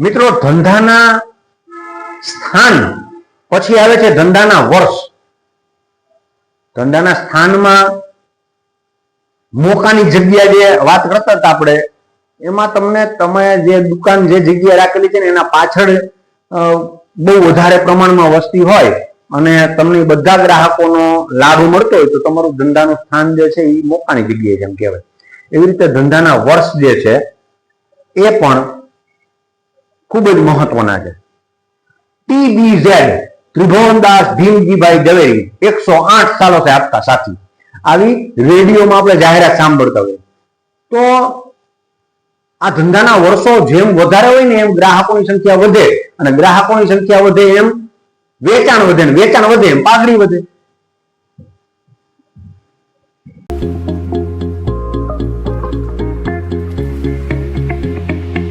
મિત્રો, ધંધાના સ્થાન પછી આવે છે ધંધાના વર્ષ. ધંધાના સ્થાનમાં મોકાની જગ્યા જે વાત કરતા હતા આપણે, એમાં તમને તમે જે દુકાન જે જગ્યાએ રાખેલી છે ને એના પાછળ બહુ વધારે પ્રમાણમાં વસ્તી હોય અને તમને બધા ગ્રાહકોનો લાભ મળતો હોય તો તમારું ધંધાનું સ્થાન જે છે એ મોકાની જગ્યાએ જેમ કહેવાય. એવી રીતે ધંધાના વર્ષ જે છે એ પણ ખૂબ જ મહત્વના છે. TBZ ત્રિભુવનદાસ ભીમજીભાઈ ઝવેરી 108 सालों से आपका साथी. આવી રેડિયોમાં આપણે જાહેરાત સાંભળતા હોય તો આ ધંધાના વર્ષો જેમ વધારે હોય ને એમ ગ્રાહકોની સંખ્યા વધે અને ગ્રાહકોની સંખ્યા વધે એમ વેચાણ વધે ને વેચાણ વધે એમ પાઘડી વધે.